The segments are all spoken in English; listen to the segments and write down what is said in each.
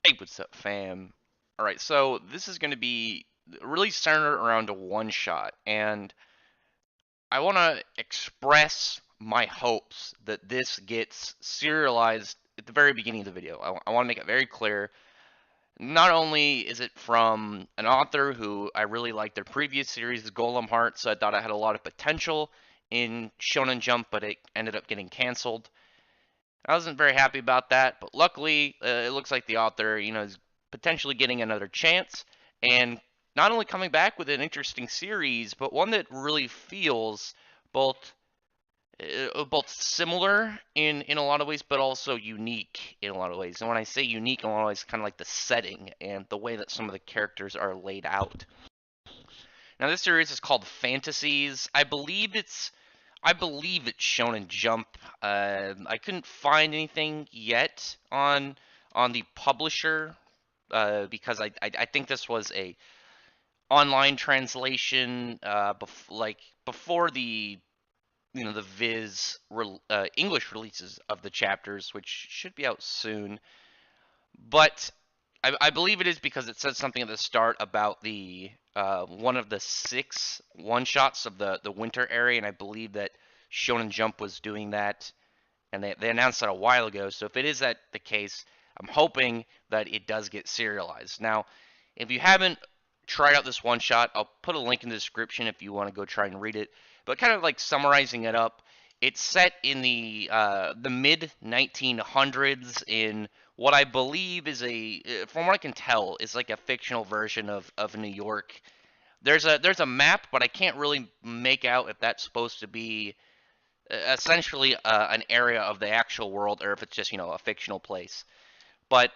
Hey, what's up, fam? Alright, so this is going to be really centered around a one shot, and I want to express my hopes that this gets serialized at the very beginning of the video. I want to make it very clear. Not only is it from an author who I really liked their previous series, Golem Heart, so I thought I had a lot of potential in Shonen Jump, but it ended up getting canceled. I wasn't very happy about that, but luckily, it looks like the author, is potentially getting another chance, and not only coming back with an interesting series, but one that really feels both both similar in a lot of ways, but also unique in a lot of ways. And when I say unique in a lot of ways, kind of like the setting and the way that some of the characters are laid out. Now, this series is called Fantasies. I believe it's Shonen Jump. I couldn't find anything yet on the publisher because I think this was a online translation before the the English releases of the chapters, which should be out soon. But I believe it is because it says something at the start about the one of the 6 one shots of the winter area, and I believe that Shonen Jump was doing that, and they announced that a while ago. So if it is that the case, I'm hoping that it does get serialized. Now, if you haven't tried out this one shot, I'll put a link in the description if you want to go try and read it. But kind of like summarizing it up, it's set in the mid 1900s in what I believe is from what I can tell, is like a fictional version of New York. There's a map, but I can't really make out if that's supposed to be essentially an area of the actual world or if it's just a fictional place. But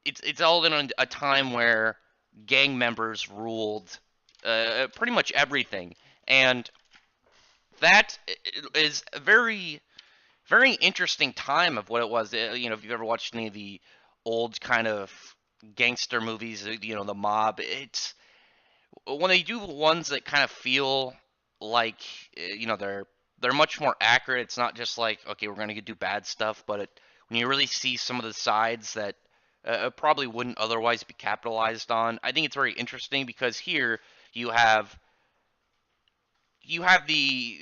it's all in a time where gang members ruled pretty much everything, and that is a very interesting time of what it was. If you've ever watched any of the old kind of gangster movies, the mob, it's when they do ones that kind of feel like they're much more accurate. It's not just like, okay, we're gonna do bad stuff, but when you really see some of the sides that probably wouldn't otherwise be capitalized on, I think it's very interesting because here you have the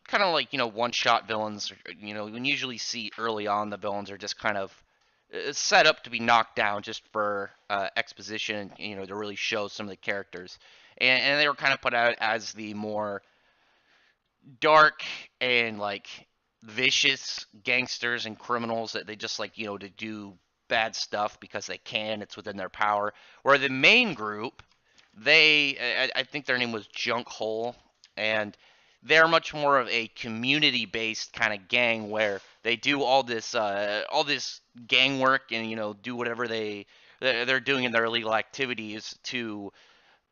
kind of like one shot villains. We usually see early on the villains are just kind of set up to be knocked down just for exposition, to really show some of the characters, and they were kind of put out as the more dark and like vicious gangsters and criminals that they just like to do bad stuff because they can. It's within their power. Where the main group, I think their name was Junk Hole, and they're much more of a community-based kind of gang where they do all this gang work and do whatever they're doing in their illegal activities to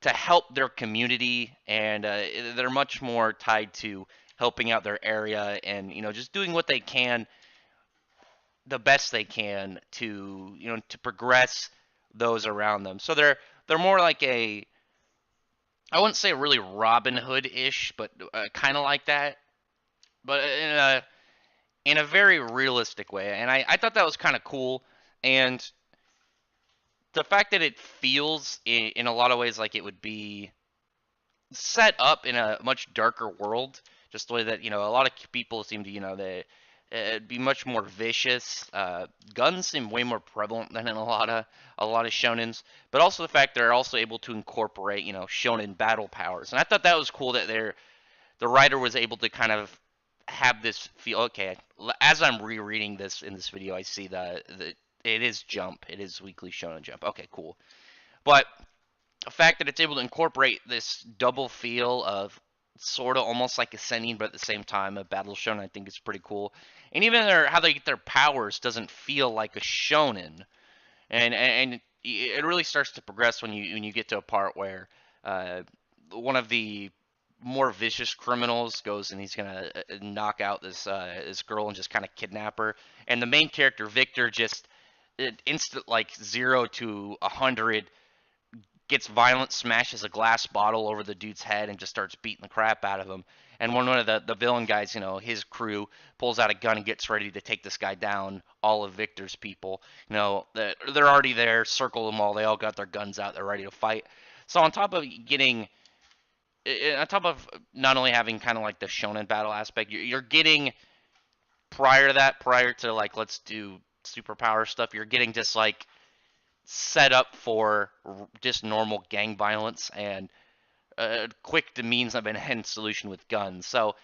help their community, and they're much more tied to helping out their area and just doing what they can, the best they can to to progress those around them. So they're more like I wouldn't say really Robin Hood-ish, but kind of like that, but in a very realistic way. And I thought that was kind of cool, and the fact that it feels in a lot of ways like it would be set up in a much darker world, just the way that a lot of people seem to they it'd be much more vicious. Guns seem way more prevalent than in a lot of shonens, but also the fact they're also able to incorporate shonen battle powers, and I thought that was cool that the writer was able to kind of have this feel. Okay, as I'm rereading this in this video, I see that it is Jump, it is Weekly Shonen Jump. Okay, cool, but the fact that it's able to incorporate this double feel of sort of almost like ascending, but at the same time a battle shonen, I think is pretty cool. And even how they get their powers doesn't feel like a shonen, and it really starts to progress when you get to a part where one of the more vicious criminals goes and he's gonna knock out this girl and just kind of kidnap her, and the main character Victor just instant like 0 to 100 gets violent, smashes a glass bottle over the dude's head, and just starts beating the crap out of him. And when one of the villain guys, his crew pulls out a gun and gets ready to take this guy down, all of Victor's people, they're already there, circle them all. They all got their guns out. They're ready to fight. So on top of not only having kind of like the shonen battle aspect, you're getting prior to that, prior to like let's do superpower stuff, you're getting just like set up for just normal gang violence and quick to means of an end solution with guns. So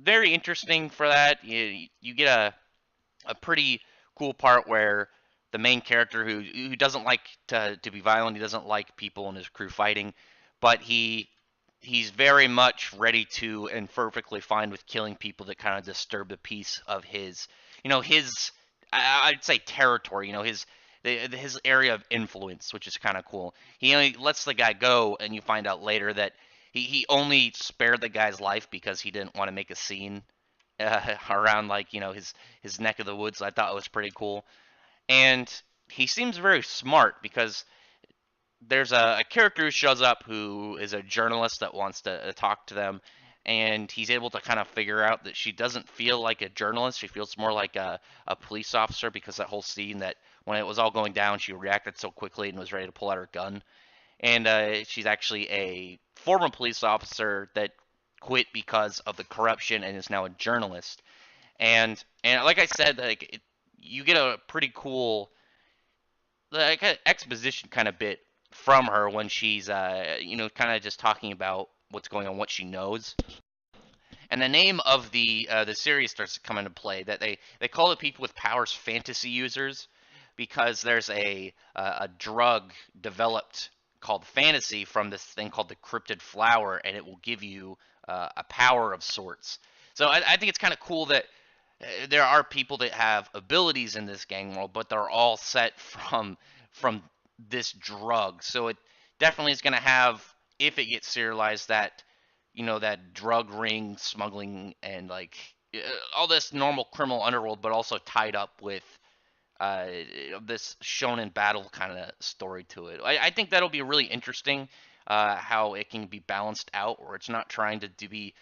very interesting for that. You get a pretty cool part where the main character who doesn't like to be violent, he doesn't like people in his crew fighting, but he's very much ready to and perfectly fine with killing people that kind of disturb the peace of his I'd say territory, his area of influence, which is kind of cool. He only lets the guy go, and you find out later that he only spared the guy's life because he didn't want to make a scene around like his neck of the woods. I thought it was pretty cool, and he seems very smart because there's a character who shows up who is a journalist that wants to talk to them, and he's able to kind of figure out that she doesn't feel like a journalist. She feels more like a police officer because that whole scene that when it was all going down, she reacted so quickly and was ready to pull out her gun. And she's actually a former police officer that quit because of the corruption and is now a journalist. And like I said, you get a pretty cool like exposition kind of bit from her when she's kind of just talking about what's going on, what she knows. And the name of the series starts to come into play. That they call the people with powers fantasy users because there's a drug developed called fantasy from this thing called the cryptid flower, and it will give you a power of sorts. So I think it's kind of cool that there are people that have abilities in this gang world, but they're all set from this drug. So it definitely is going to have, if it gets serialized, that drug ring smuggling and like all this normal criminal underworld, but also tied up with uh, this shonen battle kind of story to it. I think that'll be really interesting. How it can be balanced out, where it's not trying to be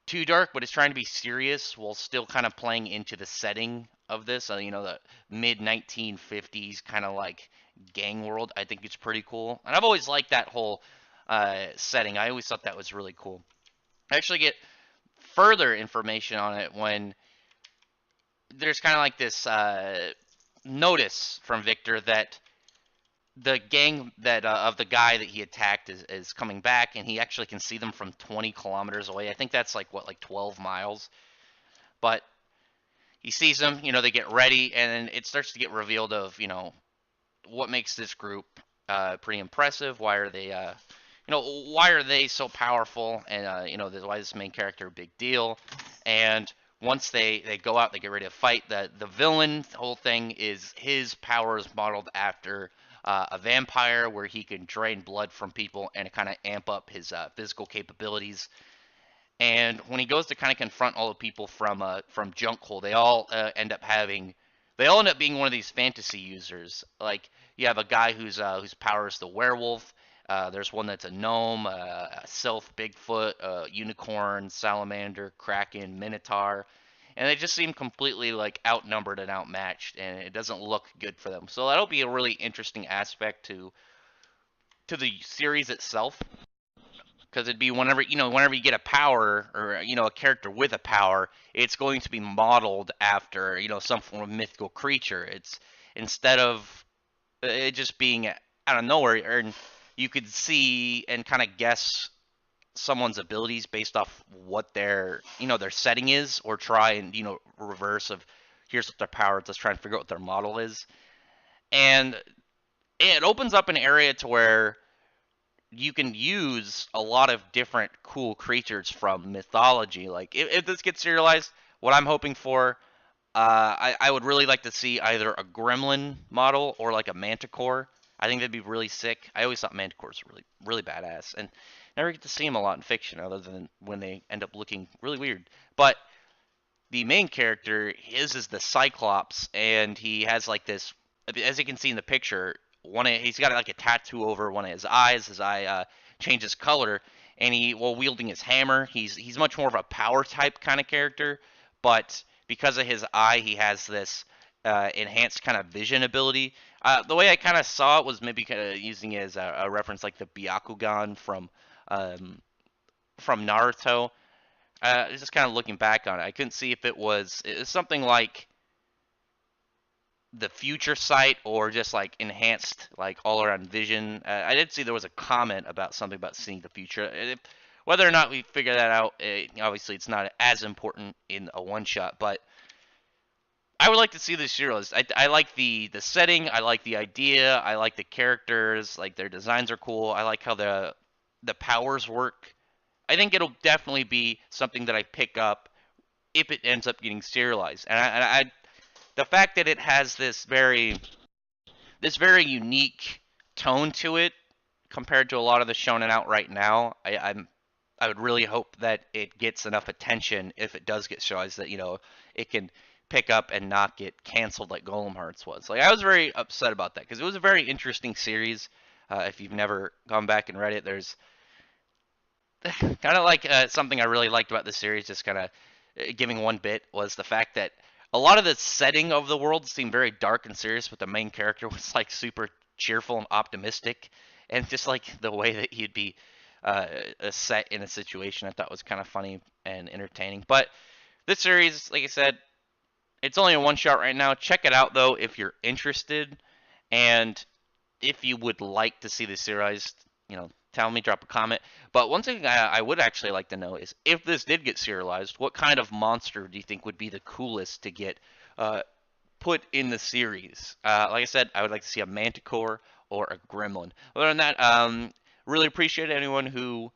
too dark, but it's trying to be serious while still kind of playing into the setting of this. The mid 1950s kind of like gang world. I think it's pretty cool, and I've always liked that whole setting. I always thought that was really cool. I actually get further information on it when there's kind of like this notice from Victor that the gang that of the guy that he attacked is coming back, and he actually can see them from 20 kilometers away. I think that's like what, like 12 miles. But he sees them, they get ready, and then it starts to get revealed of what makes this group pretty impressive. Why are they so powerful, and why is this main character a big deal. And once they go out, they get ready to fight. The villain, the whole thing is his power is modeled after a vampire, where he can drain blood from people and kind of amp up his physical capabilities. And when he goes to kind of confront all the people from Junkhole, they all end up being one of these fantasy users. Like you have a guy whose power is the werewolf. There's one that's a gnome, a sylph, Bigfoot, unicorn, salamander, kraken, minotaur, and they just seem completely like outnumbered and outmatched, and it doesn't look good for them. So that'll be a really interesting aspect to the series itself, because it'd be whenever you get a power or a character with a power, it's going to be modeled after some form of mythical creature. It's instead of it just being out of nowhere, and you could see and kind of guess someone's abilities based off what their setting is, or try and reverse of here's what their power is, let's try and figure out what their model is. And it opens up an area to where you can use a lot of different cool creatures from mythology. Like if this gets serialized, what I'm hoping for, I would really like to see either a gremlin model or like a manticore. I think that'd be really sick. I always thought manticores were really, really badass, and never get to see them a lot in fiction, other than when they end up looking really weird. But the main character, his is the Cyclops, and he has like this, as you can see in the picture, he's got like a tattoo over one of his eyes. His eye changes color, and while wielding his hammer, he's much more of a power type kind of character. But because of his eye, he has this enhanced kind of vision ability. The way I kind of saw it was maybe kind of using it as a reference like the Byakugan um, from Naruto. Just kind of looking back on it, I couldn't see if it was something like the future sight or just like enhanced like all around vision. I did see there was a comment about something about seeing the future. Whether or not we figure that out, obviously it's not as important in a one shot, but I would like to see this serialized. I like the setting, I like the idea, I like the characters, like their designs are cool. I like how the powers work. I think it'll definitely be something that I pick up if it ends up getting serialized. The fact that it has this very unique tone to it compared to a lot of the shonen out right now, I would really hope that it gets enough attention if it does get serialized that it can pick up and not get canceled like Golem Hearts was. Like I was very upset about that because it was a very interesting series. If you've never gone back and read it, there's kind of like something I really liked about the series, just kind of giving one bit, was the fact that a lot of the setting of the world seemed very dark and serious, but the main character was like super cheerful and optimistic, and just like the way that he'd be set in a situation, I thought was kind of funny and entertaining. But this series, like I said, it's only a one shot right now. Check it out though if you're interested, and if you would like to see this serialized, tell me, drop a comment. But one thing I would actually like to know is if this did get serialized, what kind of monster do you think would be the coolest to get put in the series? Like I said, I would like to see a Manticore or a Gremlin. Other than that, really appreciate anyone who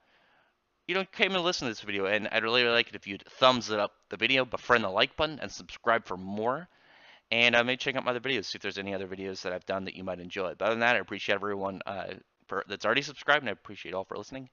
came and listened to this video, and I'd really like it if you'd thumbs it up the video, befriend the like button, and subscribe for more. And maybe check out my other videos, see if there's any other videos that I've done that you might enjoy. But other than that, I appreciate everyone that's already subscribed, and I appreciate all for listening.